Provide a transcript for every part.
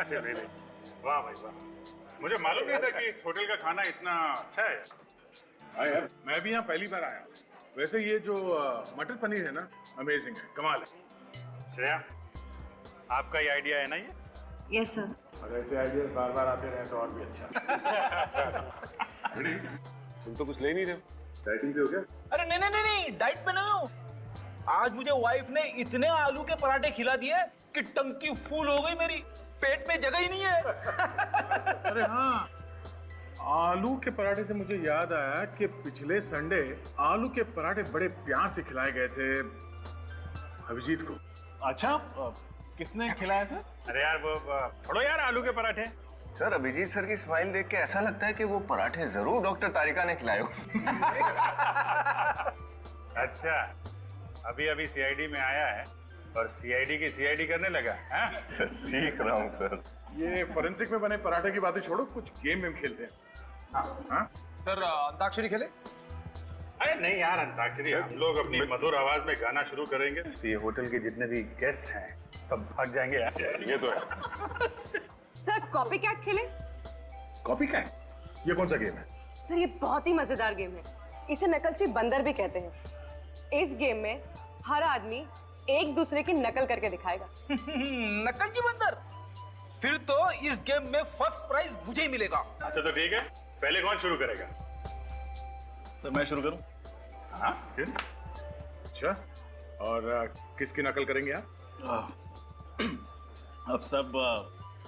अरे नहीं, वाह भाई वाह, मुझे मालूम नहीं था कि इस होटल का खाना इतना अच्छा है। हाँ यार, मैं भी यहाँ पहली बार आया। वैसे ये जो मटर पनीर है ना, अमेजिंग है, कमाल है। श्रेया, आपका ये आइडिया है ना ये? Yes sir. अगर ऐसे आइडिया बार बार आते रहे तो और भी अच्छा। तुम तो कुछ ले नहीं रहे हो, डाइटिंग पे हो क्या? अरे नहीं नहीं नहीं नहीं, डाइट पे नहीं हूँ। आज मुझे वाइफ ने इतने आलू के पराठे खिला दिए कि टंकी फुल हो गई मेरी, पेट में जगह ही नहीं है। अरे हाँ, आलू के पराठे से मुझे याद आया कि पिछले संडे आलू के पराठे बड़े प्यार से खिलाए गए थे अभिजीत को। अच्छा, किसने खिलाया सर? अरे यार वो छोड़ो यार आलू के पराठे। सर, अभिजीत सर की स्माइल देख के ऐसा लगता है कि वो पराठे जरूर डॉक्टर तारिका ने खिलाए हो। अच्छा, अभी अभी सीआईडी में आया है और सीआईडी की सीआईडी करने लगा है? सर, सीख रहा हूँ सर। ये फोरेंसिक में बने पराठे की बातें छोड़ो, कुछ गेम में खेलते हैं। हाँ हाँ सर, अंताक्षरी खेले? अरे नहीं यार, अंताक्षरी हम लोग अपनी मधुर आवाज में गाना शुरू करेंगे तो ये होटल के जितने भी गेस्ट हैं सब भाग जाएंगे यार। ये तो है। सर कॉपी कैट खेले? Copy cat? ये कौन सा गेम है? सर ये बहुत ही मजेदार गेम है, इसे नकलची बंदर भी कहते हैं। इस गेम में हर आदमी एक दूसरे की नकल करके दिखाएगा। नकलची बंदर? फिर तो इस गेम में फर्स्ट प्राइज मुझे ही मिलेगा। अच्छा तो ठीक है, पहले कौन शुरू करेगा? सर मैं शुरू करूं? हाँ क्यों? अच्छा, और किसकी नकल करेंगे आप? अब सब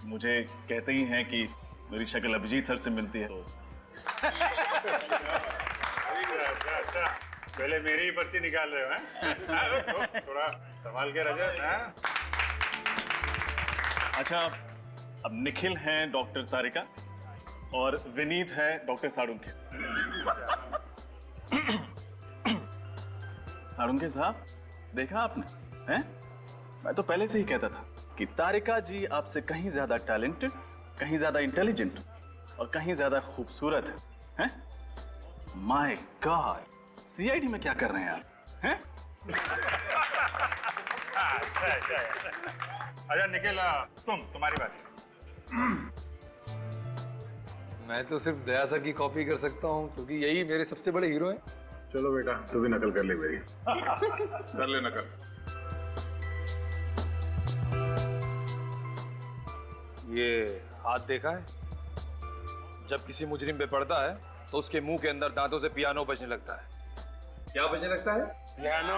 मुझे कहते ही हैं कि मेरी शक्ल अभिजीत सर से मिलती है तो अच्छा, पहले मेरी ही पर्ची निकाल रहे हो हैं? थोड़ा संभाल के रजत। अच्छा, अब निखिल हैं डॉक्टर तारिका और विनीत है डॉक्टर साळुंखे। साळुंखे साहब, देखा आपने? हैं? मैं तो पहले से ही कहता था कि तारिका जी आपसे कहीं ज्यादा टैलेंटेड, कहीं ज्यादा इंटेलिजेंट और कहीं ज्यादा खूबसूरत है। माय गॉड, सीआईडी में क्या कर रहे हैं आप? हैं? अच्छा निखिल, तुम्हारी बात। मैं तो सिर्फ दया सर की कॉपी कर सकता हूँ क्योंकि यही मेरे सबसे बड़े हीरो हैं। चलो बेटा, तू भी नकल कर ले मेरी। कर ले नकल। ये हाथ देखा है? जब किसी मुजरिम पे पड़ता है तो उसके मुंह के अंदर दांतों से पियानो बजने लगता है। क्या बजने लगता है? पियानो।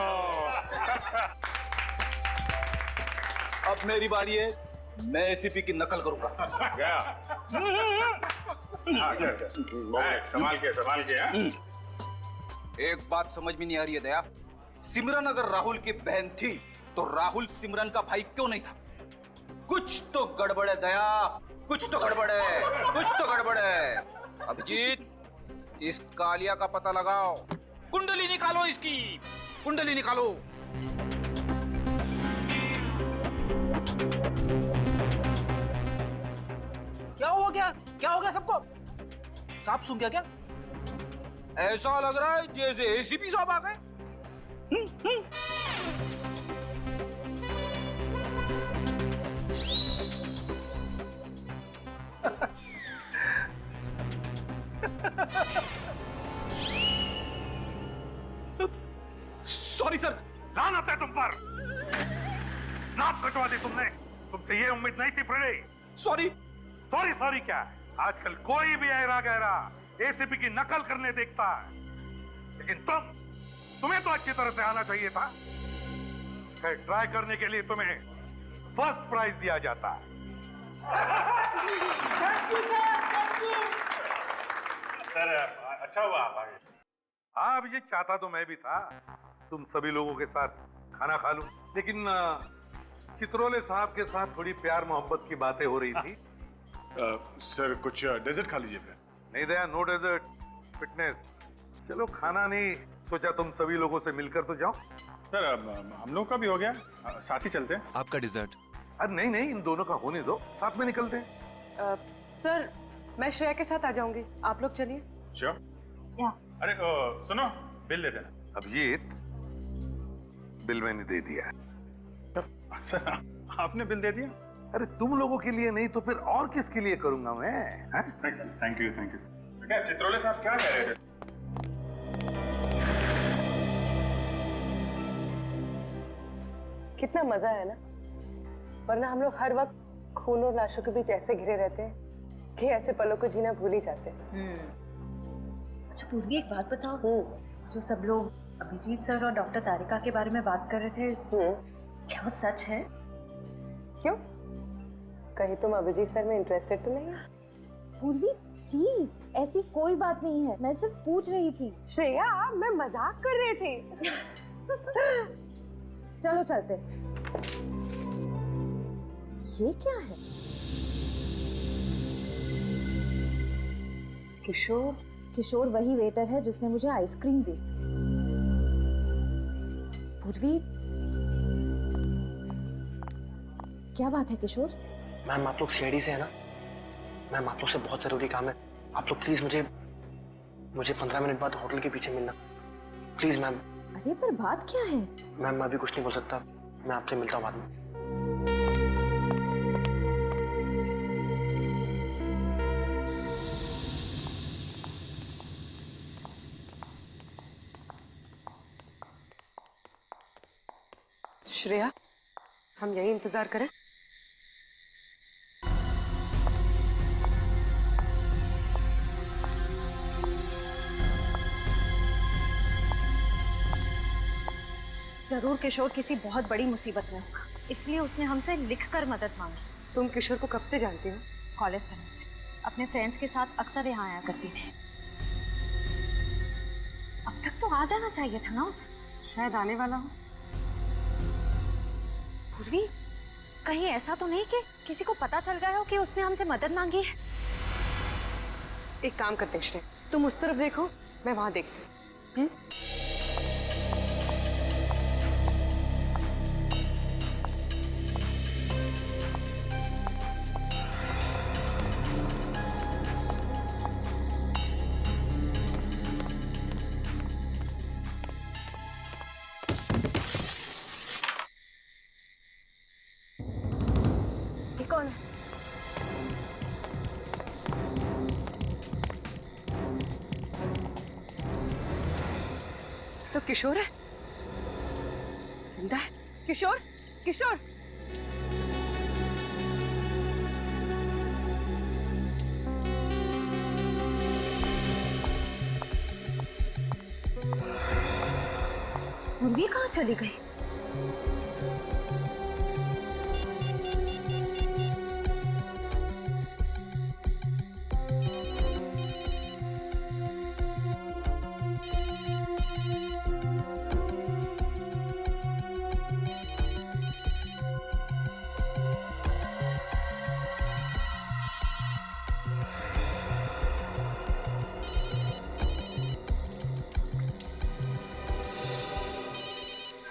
अब मेरी बारी है, मैं एसीपी की नकल करूंगा। क्या? संभाल के हाँ? एक बात समझ में नहीं आ रही है दया, सिमरन अगर राहुल की बहन थी तो राहुल सिमरन का भाई क्यों नहीं था? कुछ तो गड़बड़ है दया, कुछ तो गड़बड़ है, कुछ तो गड़बड़ है। अभिजीत, इस कालिया का पता लगाओ, कुंडली निकालो, इसकी कुंडली निकालो। क्या हुआ? क्या हो गया सबको? सांप सूंघ गया क्या? ऐसा लग रहा है जैसे एसीपी साहब आ गए। Sorry sir. लानत है तुम पर, नाक कटवा दी तुमने। तुमसे ये उम्मीद नहीं थी फ्रेडी। सॉरी। सॉरी क्या? आजकल कोई भी ऐरा गहरा एसीपी की नकल करने देखता है, लेकिन तुम्हें तो अच्छी तरह से आना चाहिए था। ट्राई करने के लिए तुम्हें फर्स्ट प्राइज दिया जाता है। सर अच्छा हुआ आप आ गए। हाँ अभिजीत, चाहता तो मैं भी था तुम सभी लोगों के साथ खाना खा लूं, लेकिन चित्रोले साहब के साथ थोड़ी प्यार मोहब्बत की बातें हो रही थी। सर कुछ डेजर्ट खा लीजिए फिर। नहीं दया, नो डेजर्ट, फिटनेस। चलो खाना नहीं, सोचा तुम सभी लोगों से मिलकर तो जाओ। सर हम लोग का भी हो गया, साथ ही चलते हैं। आपका डिजर्ट? अरे नहीं, इन दोनों का होने दो, साथ में निकलते हैं। सर मैं श्रेया के साथ आ जाऊंगी, आप लोग चलिए। श्योर। या। अरे सुनो, बिल दे देना। अभिजीत, बिल मैंने दे दिया। सर आपने बिल दे दिया? अरे तुम लोगों के लिए नहीं तो फिर और किसके लिए करूंगा मैं, हैं? थैंक यू क्या चित्रोले साहब क्या कह रहे थे? कितना मजा है ना, वरना हम लोग हर वक्त खून और लाशों के बीच ऐसे घिरे रहते हैं कि ऐसे पलों को जीना भूल ही जाते हैं। अच्छा पूर्वी, एक बात बताओ, जो सब लोग अभिजीत सर और डॉक्टर तारिका के बारे में बात कर रहे थे, क्या वो सच है? क्यों, कहीं तुम अभिजीत सर में इंटरेस्टेड तो नहीं है? पूर्वी प्लीज, ऐसी कोई बात नहीं है, मैं सिर्फ पूछ रही थी। श्रेया, मैं मजाक कर रही थी। चलो चलते। ये क्या है? किशोर? किशोर वही वेटर है जिसने मुझे आइसक्रीम दी। पूर्वी, क्या बात है किशोर? मैम आप लोग सीआईडी से है ना? मैम आप लोग से बहुत जरूरी काम है, आप लोग प्लीज मुझे 15 मिनट बाद होटल के पीछे मिलना प्लीज मैम। अरे पर बात क्या है? मैम मैं अभी कुछ नहीं बोल सकता, मैं आपसे मिलता हूँ बाद में। श्रेया, हम यही इंतजार करें? जरूर किशोर किसी बहुत बड़ी मुसीबत में होगा, इसलिए उसने हमसे लिखकर मदद मांगी। तुम किशोर को कब से जानती हो? कॉलेज टाइम से, अपने फ्रेंड्स के साथ अक्सर यहाँ आया करती थी। अब तक तो आ जाना चाहिए था ना उसे। शायद आने वाला हो। पूर्वी, कहीं ऐसा तो नहीं कि किसी को पता चल गया हो कि उसने हमसे मदद मांगी है? एक काम करते हैं श्रेया, तुम उस तरफ देखो, मैं वहां देखती हूँ। कौन है? तो किशोर है, जिंदा है। किशोर, किशोर, पूर्वी कहाँ चली गई?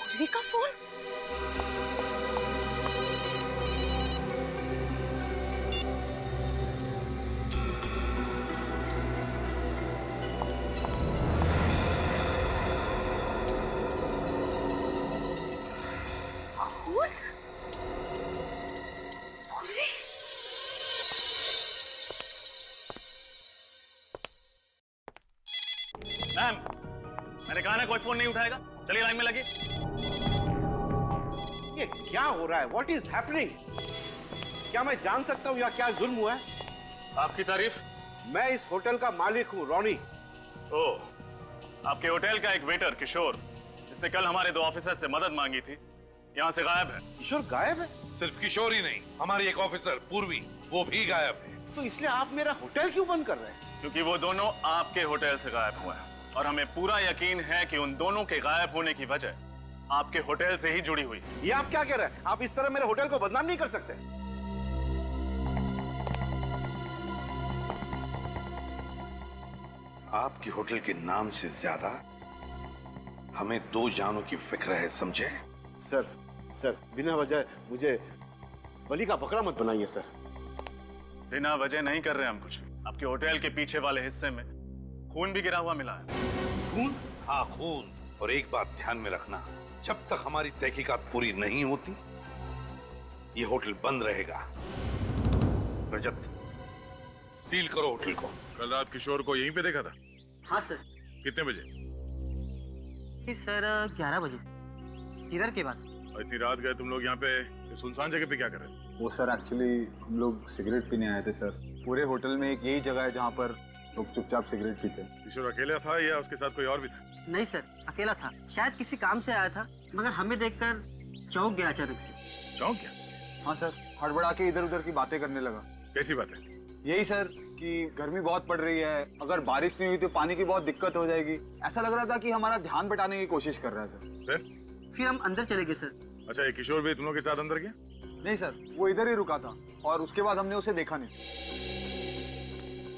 पूर्वी का फोन? मैम मैंने कहा ना कोई फोन नहीं उठाएगा, चलिए लाइन में लगी। ये क्या हो रहा है? What is happening? क्या मैं जान सकता हूँ या क्या जुल्म हुआ है? आपकी तारीफ? मैं इस होटल का मालिक हूँ, रॉनी। ओह, आपके होटल का एक वेटर किशोर, जिसने कल हमारे 2 ऑफिसर से मदद मांगी थी, यहाँ से गायब है। किशोर गायब है? सिर्फ किशोर ही नहीं, हमारी एक ऑफिसर पूर्वी, वो भी गायब है। तो इसलिए आप मेरा होटल क्यों बंद कर रहे हैं? क्योंकि वो दोनों आपके होटल से गायब हुए हैं और हमें पूरा यकीन है कि उन दोनों के गायब होने की वजह आपके होटल से ही जुड़ी हुई। ये आप क्या कह रहे हैं? आप इस तरह मेरे होटल को बदनाम नहीं कर सकते। आपके होटल के नाम से ज्यादा हमें 2 जानों की फिक्र है, समझे? सर बिना वजह मुझे बलि का बकरा मत बनाइए सर। बिना वजह नहीं कर रहे हम कुछ भी। आपके होटल के पीछे वाले हिस्से में खून भी गिरा हुआ मिला है। खून? हाँ खून। और एक बात ध्यान में रखना, जब तक हमारी तहकीकात पूरी नहीं होती ये होटल बंद रहेगा। रजत, सील करो होटल को। कल रात किशोर को यहीं पे देखा था? हाँ सर। कितने बजे? सर 11 बजे डिनर के बाद। और इतनी रात गए तुम लोग यहाँ पे सुनसान जगह पे क्या कर रहे थे? वो सर एक्चुअली हम लोग सिगरेट पीने आए थे सर। पूरे होटल में एक यही जगह है जहाँ पर लोग चुपचाप सिगरेट पीते हैं। किशोर अकेला था या उसके साथ कोई और भी था? नहीं सर, अकेला था। शायद किसी काम से आया था, मगर हमें देखकर चौंक गया अचानक से। चौंक गया? हाँ सर, हड़बड़ा के इधर उधर की बातें करने लगा। कैसी बात है? यही सर कि गर्मी बहुत पड़ रही है, अगर बारिश नहीं हुई तो पानी की बहुत दिक्कत हो जाएगी। ऐसा लग रहा था कि हमारा ध्यान बटाने की कोशिश कर रहा है सर। फिर हम अंदर चले गए सर। अच्छा, ये किशोर भी तुम लोग के साथ अंदर गया? नहीं सर, वो इधर ही रुका था और उसके बाद हमने उसे देखा नहीं।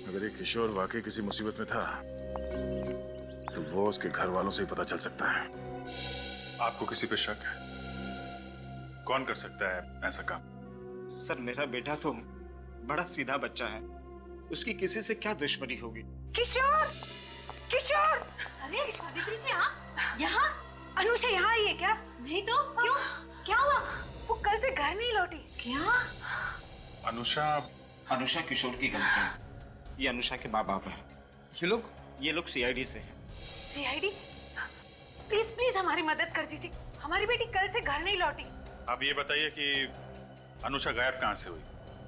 अगर ये किशोर वाकई किसी मुसीबत में था तो वो उसके घर वालों से ही पता चल सकता है। आपको किसी पे शक है? कौन कर सकता है ऐसा काम? सर मेरा बेटा तो बड़ा सीधा बच्चा है, उसकी किसी से क्या दुश्मनी होगी? किशोर, किशोर! अरे सावित्री जी आप यहाँ? अनुषा यहाँ आई है क्या? नहीं तो क्यों? क्या हुआ? वो कल से घर नहीं लौटी। क्या? अनुषा किशोर की गलती है। ये अनुषा के माँ बाप हैं। ये लोग सीआईडी से हैं। सीआईडी? प्लीज प्लीज हमारी मदद कर दीजिए, हमारी बेटी कल से घर नहीं लौटी। आप ये बताइए कि अनुषा गायब कहाँ से हुई?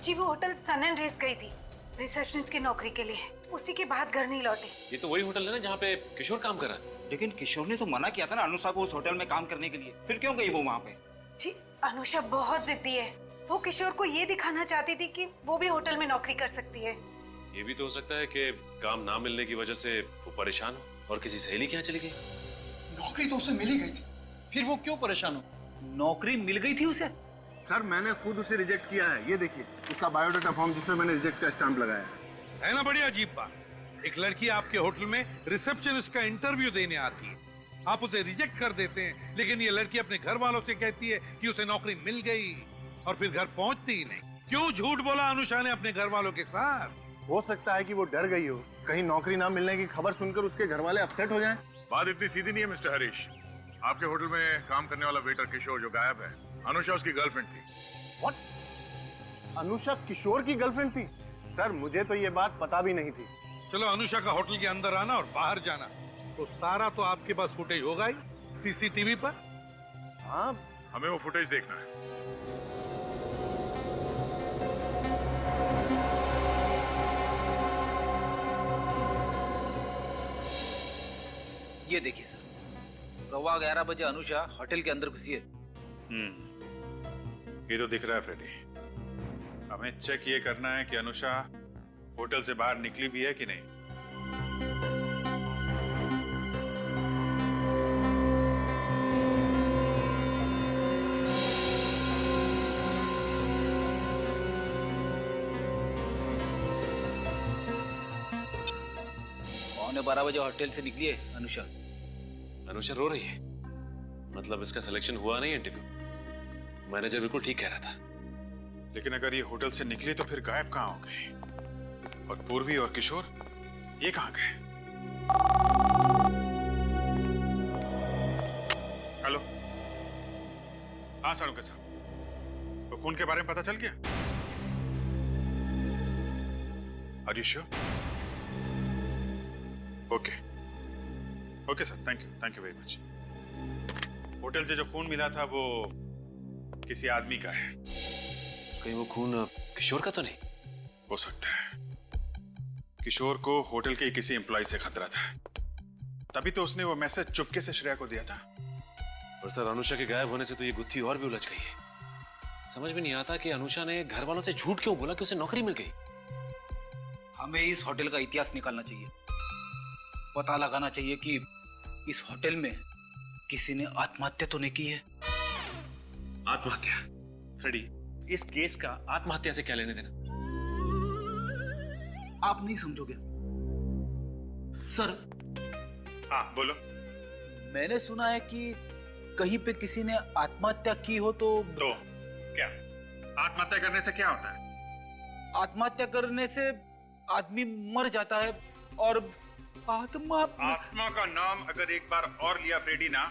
जी वो होटल सन एंड रेस गई थी रिसेप्शनिस्ट की नौकरी के लिए, उसी के बाद घर नहीं लौटी। ये तो वही होटल है ना जहाँ पे किशोर काम कर रहा था। लेकिन किशोर ने तो मना किया था ना अनुषा को उस होटल में काम करने के लिए, फिर क्यों गई वो वहाँ पे? जी अनुषा बहुत जिद्दी है, वो किशोर को ये दिखाना चाहती थी कि वो भी होटल में नौकरी कर सकती है। ये भी तो हो सकता है कि काम ना मिलने की वजह से वो परेशान हो और किसी सहेली के यहाँ चली गई। नौकरी तो उसे मिल ही गई थी, फिर वो क्यों परेशान हो? नौकरी मिल गई थी उसे। सर मैंने खुद उसे रिजेक्ट किया है, ये देखिए उसका बायोडाटा फॉर्म जिसमें मैंने रिजेक्ट का स्टैंप लगाया है ना। बड़ी अजीब बात, एक लड़की आपके होटल में रिसेप्शनिस्ट का इंटरव्यू देने आती है, आप उसे रिजेक्ट कर देते हैं, लेकिन ये लड़की अपने घर वालों से कहती है कि उसे नौकरी मिल गई और फिर घर पहुंचती ही नहीं। क्यों झूठ बोला अनुषा ने अपने घर वालों के साथ? हो सकता है कि वो डर गई हो, कहीं नौकरी ना मिलने की खबर सुनकर उसके घर वाले अपसेट हो जाएं। बात इतनी सीधी नहीं है मिस्टर हरीश। आपके होटल में काम करने वाला वेटर किशोर जो गायब है, अनुषा उसकी गर्लफ्रेंड थी। व्हाट? अनुषा किशोर की गर्लफ्रेंड थी? सर मुझे तो ये बात पता भी नहीं थी। चलो अनुषा का होटल के अंदर आना और बाहर जाना, तो सारा तो आपके पास फुटेज होगा ही सीसीटीवी पर। हाँ, हमें वो फुटेज देखना है। ये देखिए सर, 11:15 बजे अनुषा होटल के अंदर घुसी है। ये तो दिख रहा है फ्रेडी। हमें चेक ये करना है कि अनुषा होटल से बाहर निकली भी है कि नहीं। पौने 12 बजे होटल से निकली है अनुषा। अनुषा रो रही है, मतलब इसका सिलेक्शन हुआ नहीं इंटरव्यू। मैनेजर बिल्कुल ठीक कह रहा था। लेकिन अगर ये होटल से निकली तो फिर गायब कहाँ हो गई? और पूर्वी और किशोर ये कहाँ गए? हेलो, हाँ साड़ू के साथ तो खून के बारे में पता चल गया? Are you sure? Okay okay sir, thank you very much. Hotel से जो खून मिला था वो किसी आदमी का है। कहीं वो खून किशोर का तो नहीं? हो सकता है। किशोर को होटल के किसी एम्प्लॉय से खतरा था, तभी तो उसने वो मैसेज चुपके से श्रेया को दिया था। और सर अनुषा के गायब होने से तो ये गुत्थी और भी उलझ गई है। समझ में नहीं आता कि अनुषा ने घर वालों से झूठ क्यों बोला कि उसे नौकरी मिल गई। हमें इस होटल का इतिहास निकालना चाहिए, पता लगाना चाहिए कि इस होटल में किसी ने आत्महत्या तो नहीं की है। आत्महत्या? फ्रेडी, इस केस का आत्महत्या से क्या लेने देना? आप नहीं समझोगे सर। हाँ बोलो। मैंने सुना है कि कहीं पे किसी ने आत्महत्या की हो तो क्या आत्महत्या करने से क्या होता है? आत्महत्या करने से आदमी मर जाता है और आत्मा का नाम अगर एक बार और लिया फ्रेडी ना,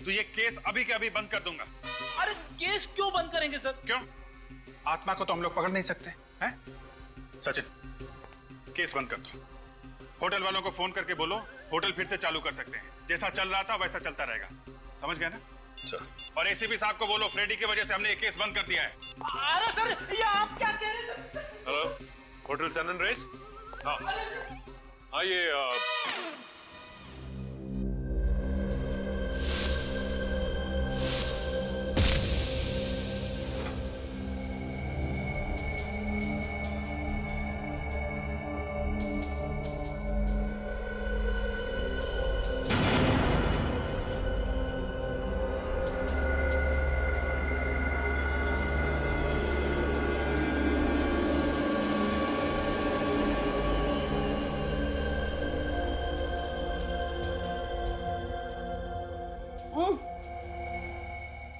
तो ये केस अभी के अभी बंद कर दूंगा। अरे केस क्यों बंद करेंगे सर? क्यों? आत्मा को तो हम लोग पकड़ नहीं सकते हैं? सचिन, केस बंद कर दो। होटल वालों को फोन करके बोलो होटल फिर से चालू कर सकते हैं। जैसा चल रहा था वैसा चलता रहेगा। समझ गए ना? और एसीपी साहब को बोलो फ्रेडी की वजह से हमने ये केस बंद कर दिया है। अरे सर, ये आप क्या कह रहे हैं sir? Hello, hotel sun and race? हाँ हाँ, ये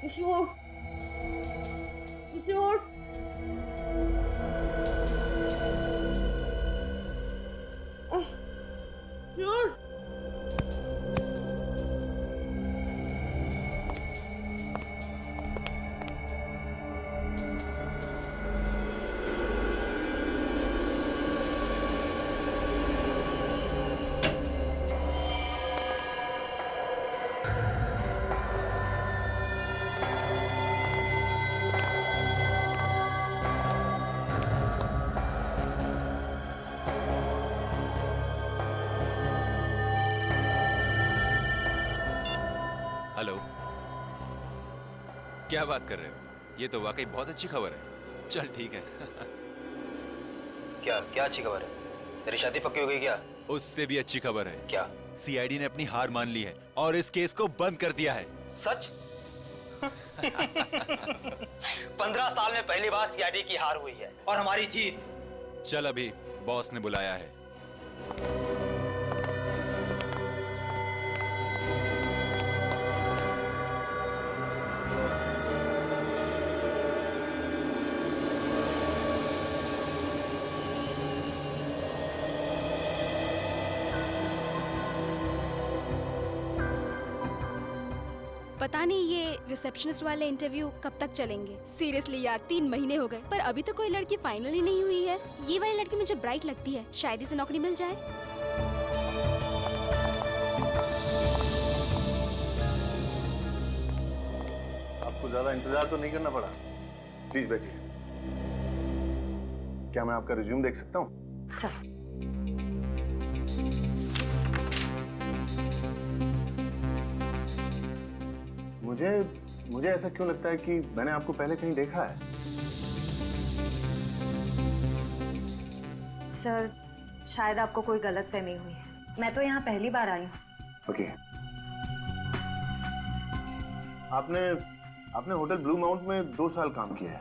किशोर, किशोर, किशोर। हेलो, क्या बात कर रहे हो? ये तो वाकई बहुत अच्छी खबर है। चल ठीक है। क्या क्या अच्छी खबर है? तेरी शादी पक्की हो गई क्या? उससे भी अच्छी खबर है। क्या? सीआईडी ने अपनी हार मान ली है और इस केस को बंद कर दिया है। सच? 15 साल में पहली बार सीआईडी की हार हुई है और हमारी जीत। चल, अभी बॉस ने बुलाया है। पता नहीं ये रिसेप्शनिस्ट वाले इंटरव्यू कब तक चलेंगे। सीरियसली यार, 3 महीने हो गए पर अभी तक कोई लड़की फाइनल ही नहीं हुई है। ये वाली लड़की मुझे ब्राइट लगती है, शायद इसे नौकरी मिल जाए। आपको ज्यादा इंतजार तो नहीं करना पड़ा। प्लीज बैठिए। क्या मैं आपका रिज्यूम देख सकता हूँ? सर, मुझे ऐसा क्यों लगता है कि मैंने आपको पहले कहीं देखा है? सर शायद आपको कोई गलतफहमी हुई है। मैं तो यहाँ पहली बार आई हूँ। ओके। आपने होटल ब्लू माउंट में 2 साल काम किया है।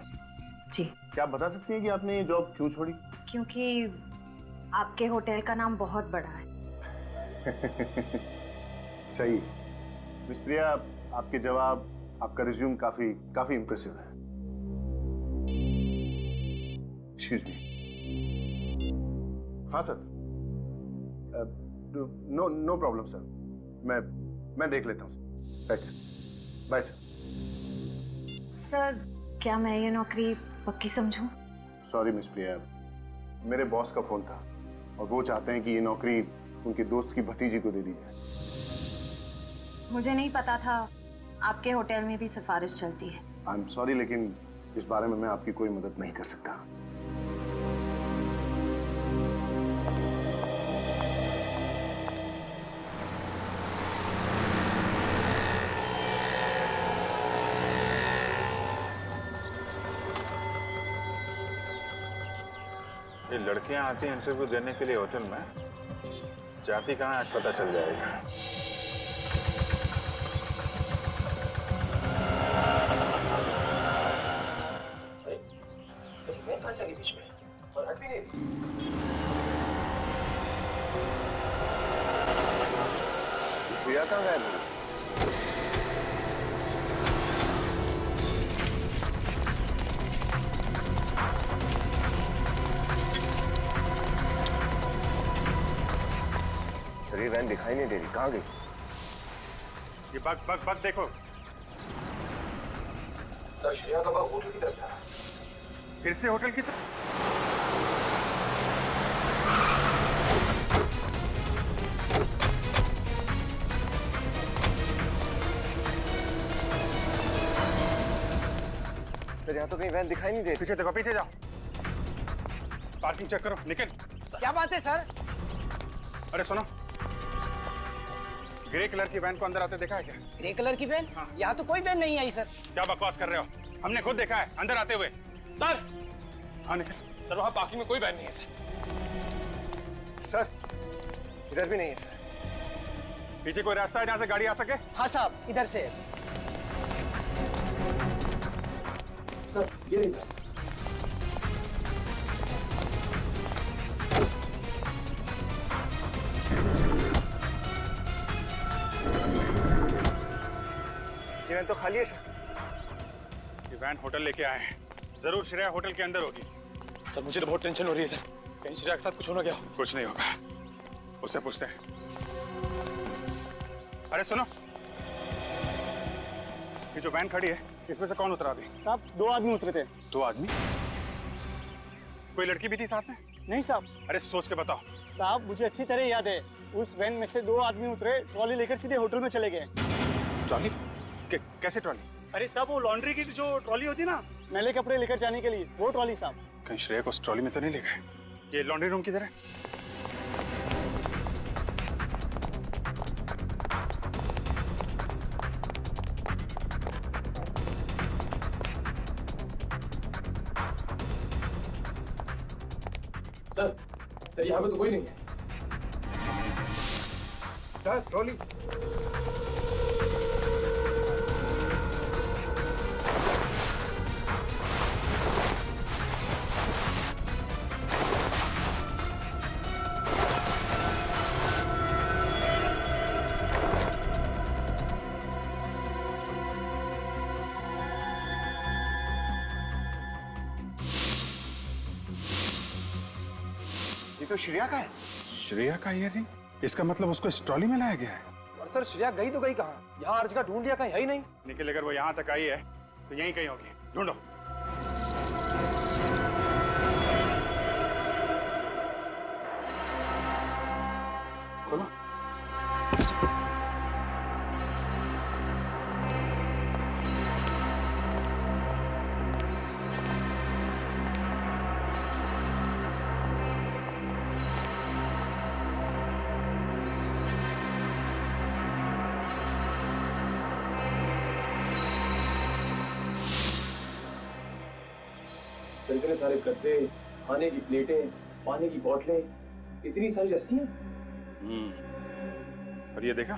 जी। क्या आप बता सकती हैं कि आपने ये जॉब क्यों छोड़ी? क्योंकि आपके होटल का नाम बहुत बड़ा है। सही। मिस प्रिया, आपके जवाब, आपका रिज्यूम काफी इंप्रेसिव है। Excuse me. हाँ सर। No problem sir. मैं देख लेता हूँ। Bye sir. सर क्या मैं ये नौकरी पक्की समझूं? सॉरी मिस प्रिया, मेरे बॉस का फोन था और वो चाहते हैं कि ये नौकरी उनके दोस्त की भतीजी को दे दी जाए। मुझे नहीं पता था आपके होटल में भी सिफारिश चलती है। आई एम सॉरी, लेकिन इस बारे में मैं आपकी कोई मदद नहीं कर सकता। ये लड़कियां आती हैं इंटरव्यू देने के लिए होटल में, जाती कहाँ आज पता चल जाएगा। बीच में और हट भी नहीं रही। प्रिया कहाँ गए? शरीर वैन दिखाई नहीं दे रही, कहाँ गई? ये बग देखो। सर श्रेया का बग होटल की तरफ जा रहा है। फिर से होटल की तरफ। सर यहाँ तो कहीं वैन दिखाई नहीं दे। पीछे देखो, पीछे जाओ, पार्किंग चेक करो। निकल। क्या बात है सर? अरे सुनो, ग्रे कलर की वैन को अंदर आते देखा है क्या? ग्रे कलर की वैन? यहाँ तो कोई वैन नहीं आई सर। क्या बकवास कर रहे हो? हमने खुद देखा है अंदर आते हुए। सर, हाँ निकल। सर वहाँ पार्किंग में कोई वैन नहीं है सर। सर इधर भी नहीं है सर। पीछे कोई रास्ता है जहाँ से गाड़ी आ सके? हाँ साहब, इधर से। सर ये नहीं सर। ये वैन तो खाली है सर। ये वैन होटल लेके आए हैं, जरूर श्रेया होटल के अंदर होगी। सर मुझे तो बहुत टेंशन हो रही है सर, कहीं श्रेया के साथ कुछ हो ना गया हो। कुछ नहीं होगा, उससे पूछते हैं। अरे सुनो, ये जो वैन खड़ी है इसमें से कौन उतरा अभी? साहब 2 आदमी उतरे थे। 2 आदमी? कोई लड़की भी थी साथ में? नहीं साहब। अरे सोच के बताओ। साहब मुझे अच्छी तरह याद है, उस वैन में से 2 आदमी उतरे, ट्रॉली लेकर सीधे होटल में चले गए। ट्रॉली? कैसे ट्रॉली? अरे साहब वो लॉन्ड्री की जो ट्रॉली होती ना, मैले कपड़े लेकर जाने के लिए, वो ट्रॉली साहब। कहीं श्रेया को उस ट्रॉली में तो नहीं ले गए? ये लॉन्ड्री रूम किधर है? सर यहाँ पे तो कोई नहीं है। Sir trolley. ये तो श्रेया का है। श्रेया का ईयररिंग? इसका मतलब उसको इस ट्रॉली में लाया गया है। और सर श्रेया गई तो गई कहाँ? यहाँ हर जगह ढूंढ लिया, कहीं है ही नहीं। निखिल अगर वो यहाँ तक आई है तो यहीं कहीं होगी, ढूंढो। खोलो। इतने सारे गद्दे, खाने की प्लेटें, पानी की बोतलें, इतनी सारी रस्सियां। और ये देखा,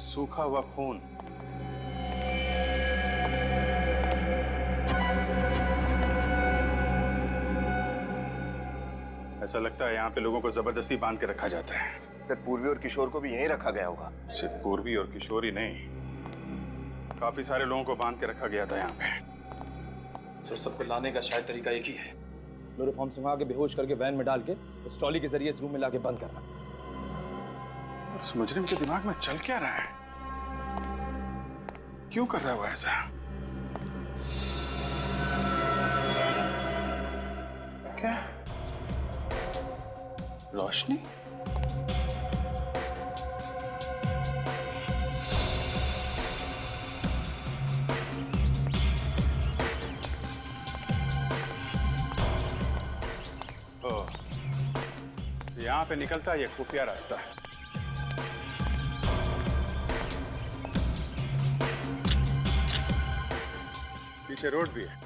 सूखा हुआ खून। ऐसा लगता है यहाँ पे लोगों को जबरदस्ती बांध के रखा जाता है। फिर पूर्वी और किशोर को भी यहीं रखा गया होगा। सिर्फ पूर्वी और किशोर ही नहीं, काफी सारे लोगों को बांध के रखा गया था यहाँ पे। सर सबको लाने का शायद तरीका एक ही है, क्लोरोफॉर्म सुंघा के बेहोश करके वैन में डाल के उस ट्रॉली के जरिए इस रूम में लाके बंद करना। उस मुजरिम के दिमाग में चल क्या रहा है? क्यों कर रहा है वो ऐसा? क्या रोशनी? यहाँ पे निकलता है ये खुफिया रास्ता। पीछे रोड भी है।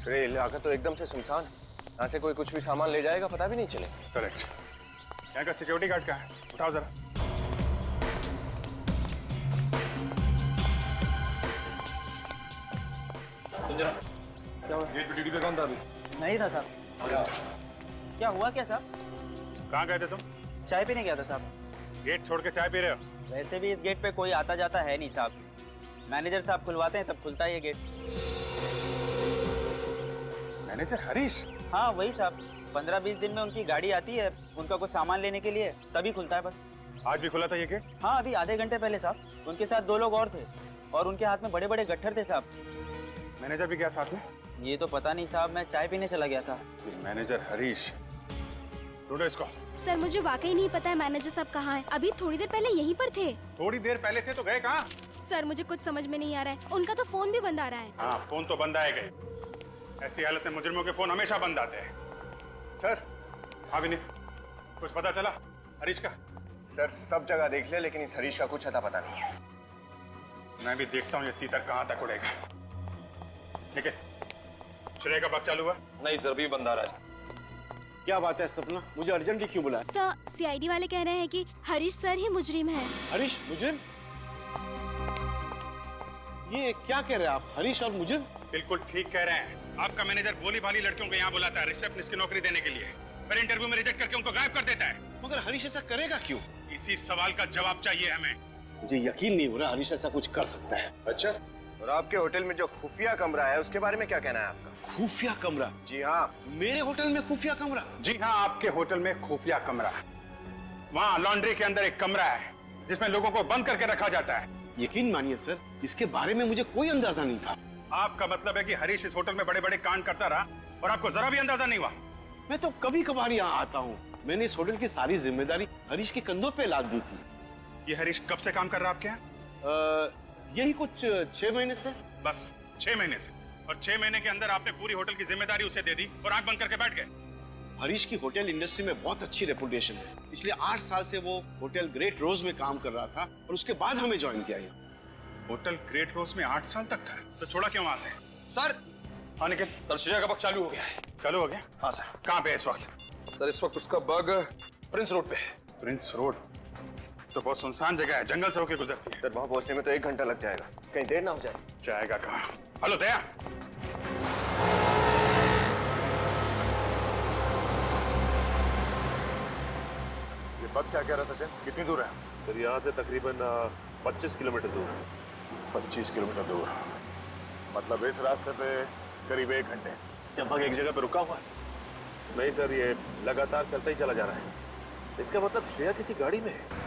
अरे इलाका तो एकदम से सुनसान है, यहाँ से कोई कुछ भी सामान ले जाएगा पता भी नहीं चले। करेक्ट। यहाँ का सिक्योरिटी गार्ड कहाँ है? उठाओ जरा। सुन जरा, क्या हुआ? गेट पे ड्यूटी पे कौन था अभी? नहीं था साहब। क्या हुआ क्या साहब? कहाँ गए थे तुम? चाय पीने गया था साहब। गेट छोड़ के चाय पी रहे हो? वैसे भी इस गेट पे कोई आता जाता है नहीं साहब, मैनेजर साहब खुलवाते हैं तब खुलता है ये गेट। मैनेजर हरीश? हाँ वही साहब, 15-20 दिन में उनकी गाड़ी आती है उनका कुछ सामान लेने के लिए, तभी खुलता है बस। आज भी खुला था ये गेट? हाँ अभी आधे घंटे पहले साहब। उनके साथ 2 लोग और थे और उनके हाथ में बड़े बड़े गट्ठर थे साहब। मैनेजर भी गया साथ में? ये तो पता नहीं साहब, मैं चाय पीने चला गया था। मैनेजर हरीश, ढूंढो इसको। सर मुझे वाकई नहीं पता है मैनेजर साहब कहाँ हैं। अभी थोड़ी देर पहले यहीं पर थे। थोड़ी देर पहले थे तो गए कहाँ? सर मुझे कुछ समझ में नहीं आ रहा है, उनका तो फोन भी बंद आ रहा है। हाँ, फोन तो बंद आएगा। ऐसी हालत में मुजरिमों के फोन हमेशा बंद आते हैं। सर, हाँ विनीत, कुछ पता चला हरीश का? सर सब जगह देख लिया, लेकिन इस हरीश का कुछ अता पता नहीं है। मैं भी देखता हूँ ये तीतर कहाँ तक उड़ेगा। ठीक है, श्रेय का वक्त चालू हुआ? नहीं सर, भी बंद आ रहा है। क्या बात है सपना, मुझे अर्जेंटली क्यों बुलाया? सर सीआईडी वाले कह रहे हैं कि हरीश सर ही मुजरिम है। हरीश मुजरिम? ये क्या कह रहे हैं आप, हरीश और मुजरिम? बिल्कुल ठीक कह रहे हैं। आपका मैनेजर भोली भाली लड़कियों को यहाँ बुलाता है रिसेप्शनिस्ट की नौकरी देने के लिए, फिर इंटरव्यू में रिजेक्ट करके उनको गायब कर देता है। मगर हरीश ऐसा करेगा क्यों? इसी सवाल का जवाब चाहिए हमें। मुझे यकीन नहीं हो रहा हरीश ऐसा कुछ कर सकता है। अच्छा, और आपके होटल में जो खुफिया कमरा है उसके बारे में क्या कहना है आपका? खुफिया कमरा? जी हाँ। मेरे होटल में खुफिया कमरा? जी हाँ, आपके होटल में खुफिया कमरा। वहाँ लॉन्ड्री के अंदर एक कमरा है जिसमें लोगों को बंद करके रखा जाता है। यकीन मानिए सर, इसके बारे में मुझे कोई अंदाजा नहीं था। आपका मतलब है कि हरीश इस होटल में बड़े बड़े कांड करता रहा और आपको जरा भी अंदाजा नहीं हुआ? मैं तो कभी कभार यहाँ आता हूँ। मैंने इस होटल की सारी जिम्मेदारी हरीश के कंधों पे लाद दी थी। ये हरीश कब से काम कर रहा है आपके यहाँ? यही कुछ 6 महीने से। बस 6 महीने से? और 6 महीने के अंदर आपने पूरी होटल की जिम्मेदारी उसे दे दी और आंख बंद करके बैठ गए? हरीश की होटल इंडस्ट्री में बहुत अच्छी रेपुटेशन है। पिछले 8 साल से वो होटल ग्रेट रोज में काम कर रहा था और उसके बाद हमें ज्वाइन किया यहाँ। होटल ग्रेट रोज में 8 साल तक था, तो छोड़ा क्यों वहां से? सर, हाँ निखिल। सर श्रेया का वक्त चालू हो गया है। चालू हो गया? हाँ सर। कहाँ पे है इस वक्त? सर इस वक्त उसका बग प्रिंस रोड पे है। प्रिंस रोड तो बहुत सुनसान जगह है, जंगल से होकर गुजरती है। सर वहाँ पहुँचने में तो 1 घंटा लग जाएगा, कहीं देर ना हो जाए। जाएगा कहाँ? हेलो दया, ये बग क्या कह रहा था? कितनी दूर है? सर यहाँ से तकरीबन 25 किलोमीटर दूर है। 25 किलोमीटर दूर, मतलब इस रास्ते पे करीब 1 घंटे। क्या बग एक जगह पे रुका हुआ है? नहीं सर, ये लगातार चलता ही चला जा रहा है। इसका मतलब श्रेया किसी गाड़ी में है।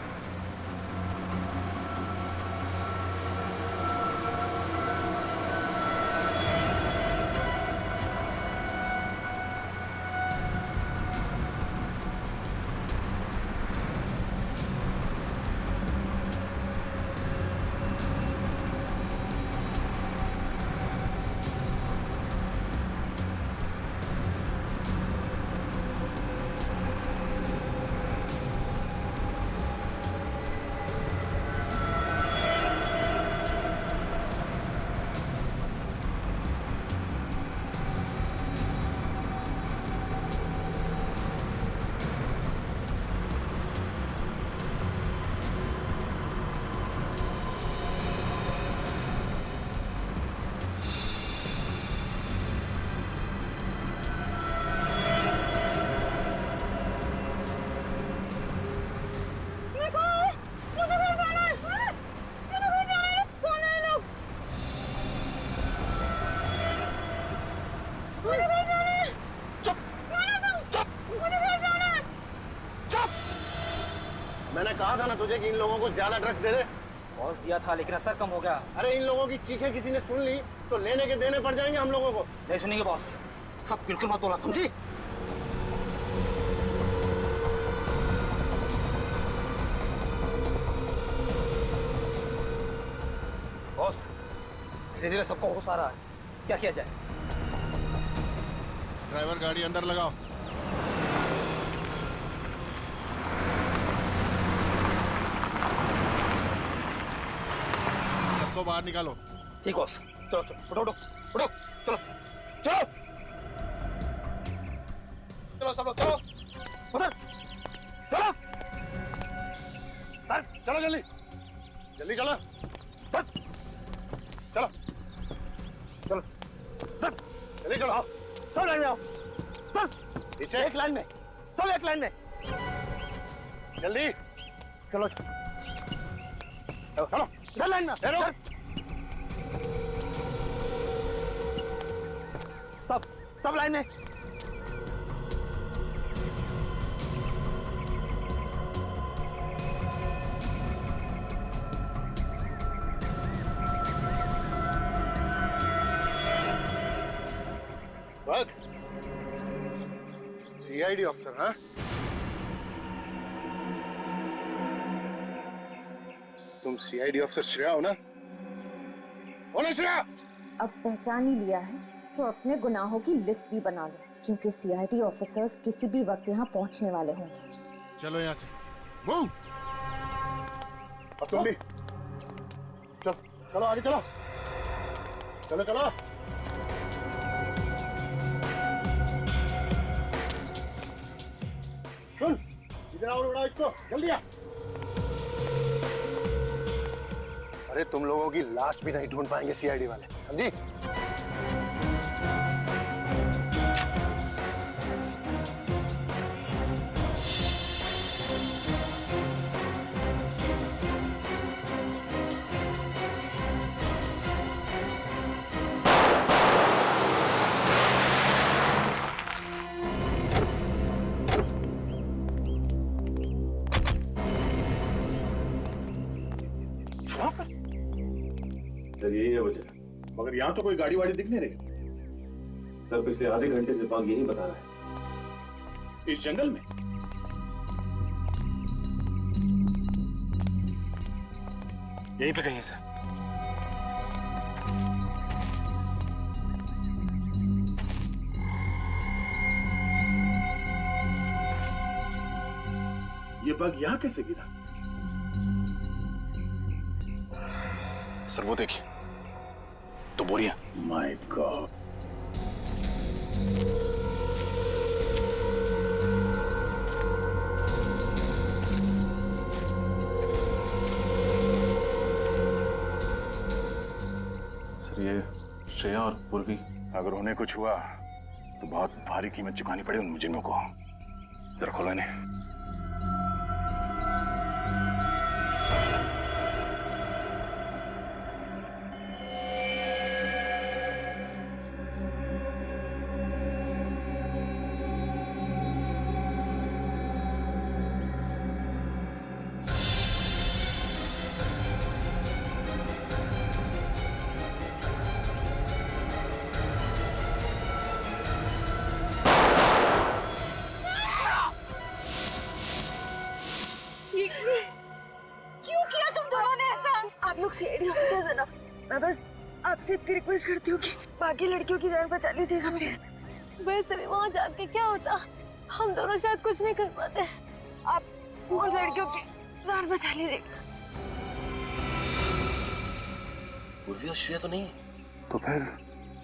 मैंने कहा था ना तुझे कि इन लोगों को ज्यादा ड्रग्स दे दे। बॉस दिया था लेकिन असर कम हो गया। अरे इन लोगों की चीखें किसी ने सुन ली तो लेने के देने पड़ जाएंगे हम लोगों को। नहीं सुनेंगे बॉस। सब बिल्कुल मत बोला, समझी? बॉस धीरे धीरे सबको होश आ रहा है, क्या किया जाए? ड्राइवर गाड़ी अंदर लगाओ। सबको बाहर निकालो। ठीक बॉस। चलो चलो, उठो उठो उठो, चलो चलो चलो सब लोग चलो, उधर चलो, बस चलो जल्दी जल्दी चलो, चलो चलो जल्दी चलो, सब लाइन में आओ, पीछे एक लाइन में, सब एक लाइन में, जल्दी चलो चलो चलो, इधर लाइन में ठहरो, सब लाइन में। दीपक, सीआईडी ऑफिसर, हाँ? तुम सीआईडी ऑफिसर श्रेया हो ना? हो ना श्रेया? अब पहचान ही लिया है तो अपने गुनाहों की लिस्ट भी बना ले, क्योंकि सीआईडी ऑफिसर्स किसी भी वक्त यहाँ पहुँचने वाले होंगे। चलो यहाँ से, मूव। अब तुम भी चलो, चलो आगे चलो, चलो चलो। सुन, इधर आओ, उड़ाओ इसको, जल्दी आ। अरे तुम लोगों की लाश भी नहीं ढूंढ पाएंगे सीआईडी वाले, समझी? सर यही है वजह, मगर यहाँ तो कोई गाड़ी वाड़ी दिख नहीं रही। सर पिछले आधे घंटे से बाग यही बता रहा है। इस जंगल में? यहीं पे कहीं है सर। ये बाग यहाँ कैसे गिरा? सर वो देखिए, तो बोरियां। My God. सर ये श्रेया और पूर्वी, अगर उन्हें कुछ हुआ तो बहुत भारी कीमत चुकानी पड़े उन मुजरिमों को। जरा खोलो इन्हें। क्यों किया तुम दोनों ने ऐसा? आप लोग सीआईडी ऑफिसर्स है ना, मैं बस आपसे इतनी रिक्वेस्ट करती हूँ कि बाकी लड़कियों की जान बचा लीजिएगा प्लीज। वैसे भी वहाँ जाके क्या होता, हम दोनों शायद कुछ नहीं कर पाते। आप वो लड़कियों की जान बचा लीजिएगा। पूर्वी और श्रेया तो नहीं है। तो फिर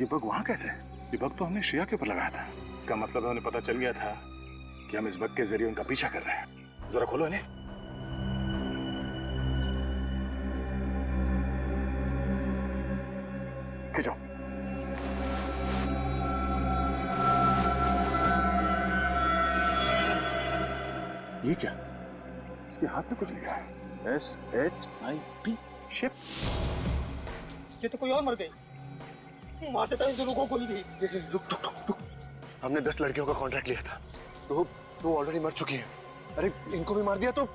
ये बग वहां कैसे? ये बग तो हमने श्रेया के ऊपर लगाया था। इसका मतलब उन्हें पता चल गया था कि हम इस बग के जरिए उनका पीछा कर रहे हैं। जरा खोलो इन्हें। खींचो। ये क्या? इसके हाथ में कुछ लिखा है, SHIP, शिप। ये तो कोई और मर गई। मारते था इन दोनों को गोली भी। रुक। हमने 10 लड़कियों का कॉन्ट्रैक्ट लिया था, तो वो ऑलरेडी मर चुकी है। अरे इनको भी मार दिया तो?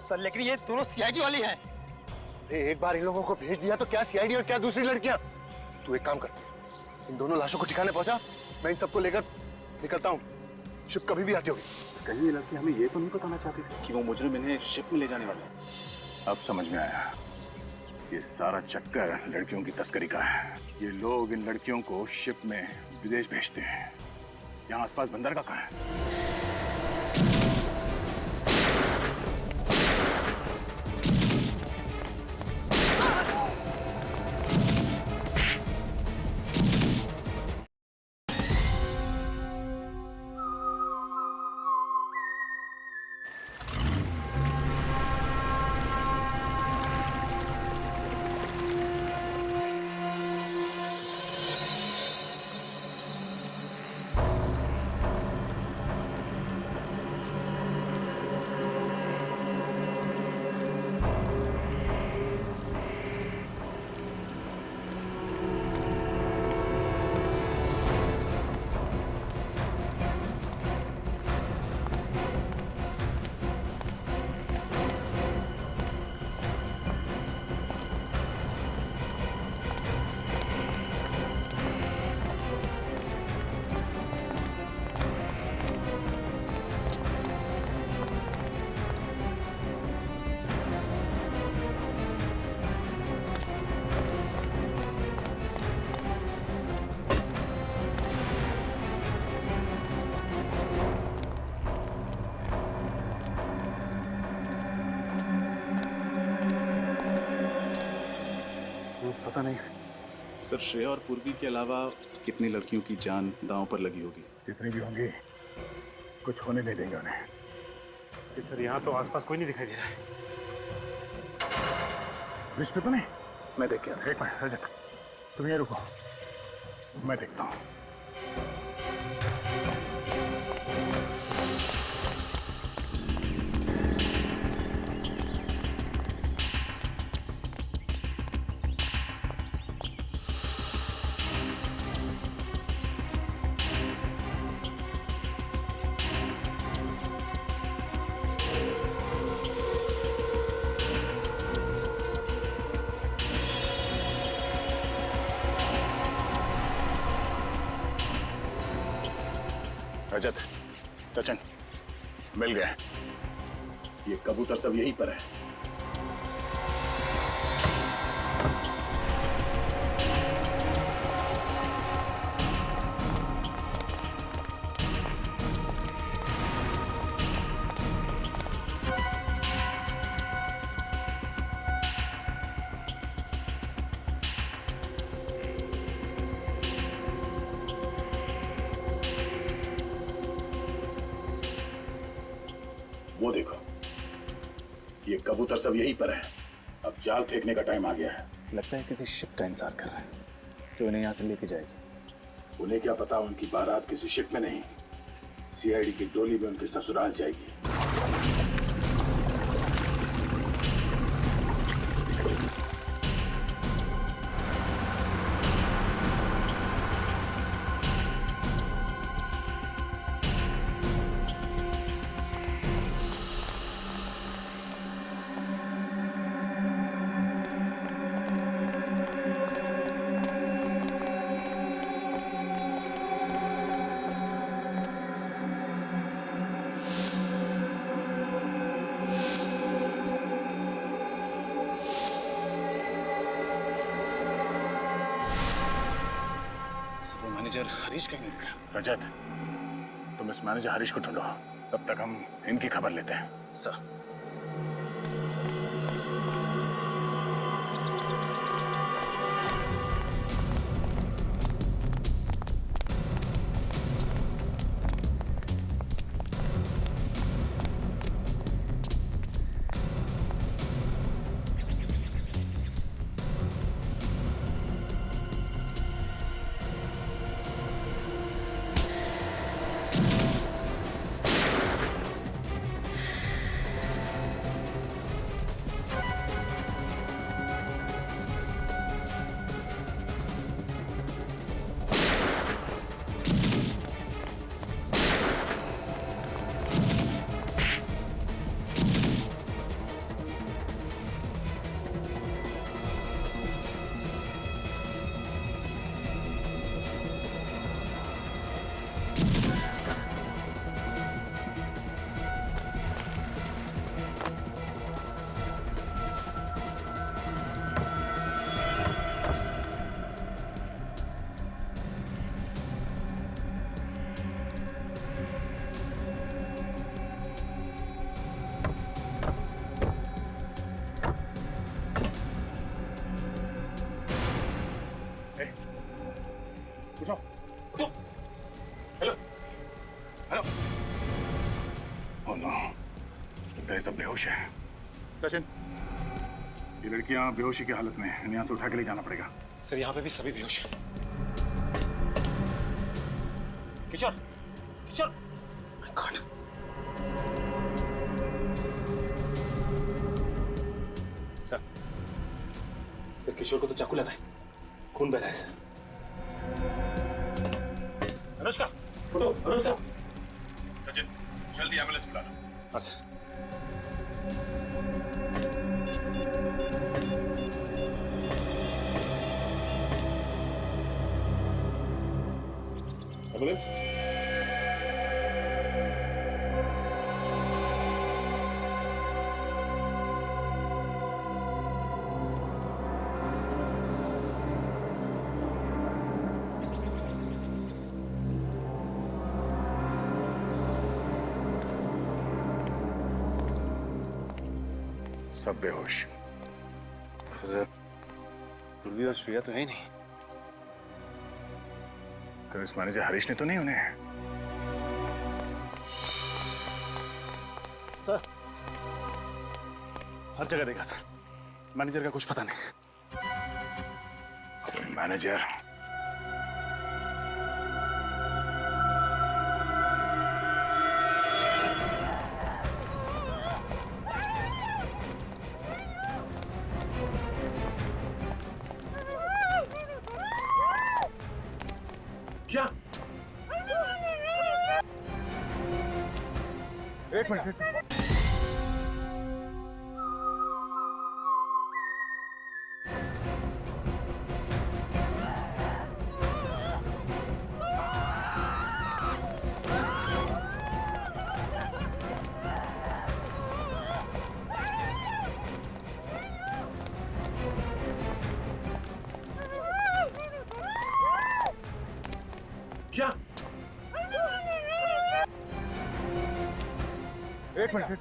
सर लेकिन ये दोनों सीआईडी वाली हैं। अरे एक बार इन लोगों को भेज दिया तो क्या सीआईडी और क्या दूसरी लड़कियां? तू एक काम कर, इन दोनों लाशों को ठिकाने पहुंचा, मैं इन सबको लेकर निकलता हूँ। शिप कभी भी आती होगी। कहीं ये लड़की हमें ये तो नहीं बताना चाहती थी कि वो मुजरिम इन्हें शिप में ले जाने वाले हैं। अब समझ में आया, ये सारा चक्कर लड़कियों की तस्करी का है। ये लोग इन लड़कियों को शिप में विदेश भेजते हैं। यहाँ आसपास बंदरगाह कहाँ है? पता नहीं सर, श्रेया और पूर्वी के अलावा कितनी लड़कियों की जान दांव पर लगी होगी? जितनी भी होंगी कुछ होने नहीं देंगे उन्हें। सर यहाँ तो आसपास कोई नहीं दिखाई दे रहा है। ब्रिज पे तो नहीं? मैं देख के आता हूं। एक मिनट रजत, तुम ये रुको, मैं देखता हूँ। रजत, सचिन, मिल गए। ये कबूतर सब यहीं पर है। वो देखो, ये कबूतर सब यहीं पर है। अब जाल फेंकने का टाइम आ गया है। लगता है किसी शिप का इंतजार कर रहा है जो इन्हें यहाँ से लेके जाएगी। उन्हें क्या पता उनकी बारात किसी शिप में नहीं, सीआईडी की डोली में उनके ससुराल जाएगी। मैनेजर हरीश कहीं नहीं दिख रहा। रजत, तुम इस मैनेजर हरीश को ढूंढो, तब तक हम इनकी खबर लेते हैं। सर। सब बेहोश है। सचिन, ये लड़कियां बेहोशी की हालत में, इन्हें यहाँ से उठा के ले जाना पड़ेगा। सर, यहाँ पे भी सभी बेहोश हैं। किशोर, किशोर, My God। सर, किशोर को तो चाकू लगा है, खून बह रहा है सर। अनुष्का, उठो, अनुष्का। सचिन, जल्दी एम्बुलेंस बुला लो। हाँ सर। एम्बुलेंस। सब बेहोश। पूर्वी और श्रेया तो है ही नहीं। करिश्मा मैनेजर हरीश ने तो नहीं उन्हें? सर, हर जगह देखा सर, मैनेजर का कुछ पता नहीं। मैनेजर क्या? एक मिनट। क्या? एक मिनट।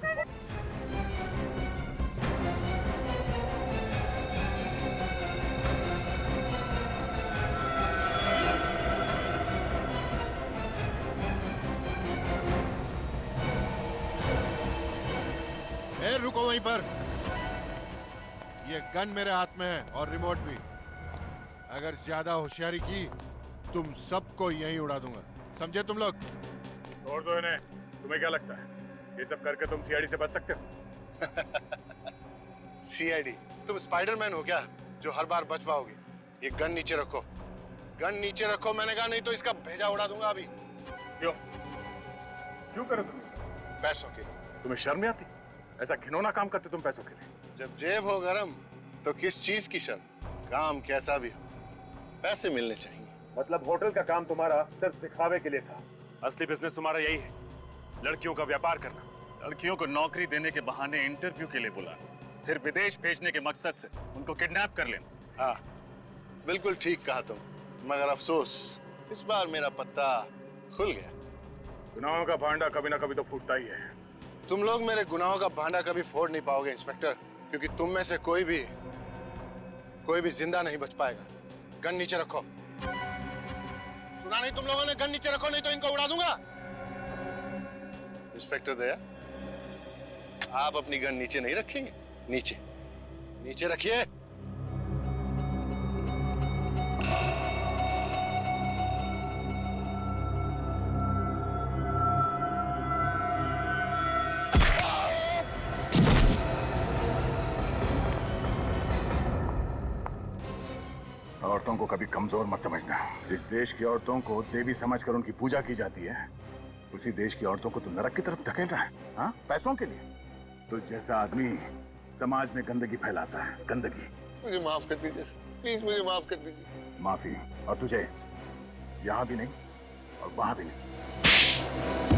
रुको वहीं पर। ये गन मेरे हाथ में है और रिमोट भी। अगर ज्यादा होशियारी की तुम सबको यहीं उड़ा दूंगा, समझे तुम लोग? छोड़ दो इन्हें। तुम्हें क्या लगता है ये सब करके तुम सीआईडी से बच सकते हो? सीआईडी? तुम स्पाइडरमैन हो क्या जो हर बार बच पाओगे? ये गन नीचे रखो, गन नीचे रखो मैंने कहा, नहीं तो इसका भेजा उड़ा दूंगा अभी। क्यों करो तुम इसे? पैसों के लिए। तुम्हें शर्म नहीं आती? ऐसा घिनौना काम करते तुम पैसों के लिए। जब जेब हो गरम तो किस चीज की शर्म? काम कैसा भी हो, पैसे मिलने चाहिए। मतलब होटल का काम तुम्हारा सिर्फ दिखावे के लिए था? असली बिजनेस तुम्हारा यही है, लड़कियों का व्यापार करना। लड़कियों को नौकरी देने के बहाने इंटरव्यू के लिए बुलाना, फिर विदेश भेजने के मकसद से उनको किडनैप कर लेना। हाँ, बिल्कुल ठीक कहा तुम, मगर अफसोस इस बार मेरा पत्ता खुल गया। गुनाहों का भांडा कभी ना कभी तो फूटता ही है। तुम लोग मेरे गुनाहों का भांडा कभी फोड़ नहीं पाओगे इंस्पेक्टर, क्योंकि तुम में से कोई भी जिंदा नहीं बच पाएगा। गन नीचे रखो। सुना नहीं तुम लोगों ने? गन नीचे रखो नहीं तो इनको उड़ा दूंगा। इंस्पेक्टर दया, आप अपनी गन नीचे नहीं रखेंगे? नीचे रखिए। औरतों को कभी कमजोर मत समझना। जिस देश की औरतों को देवी समझकर उनकी पूजा की जाती है, उसी देश की औरतों को तो नरक की तरफ धकेल रहा है, हाँ? पैसों के लिए। तो जैसा आदमी समाज में गंदगी फैलाता है, गंदगी। मुझे माफ कर दीजिए सर, प्लीज मुझे माफ कर दीजिए। माफी? और तुझे यहाँ भी नहीं और वहां भी नहीं।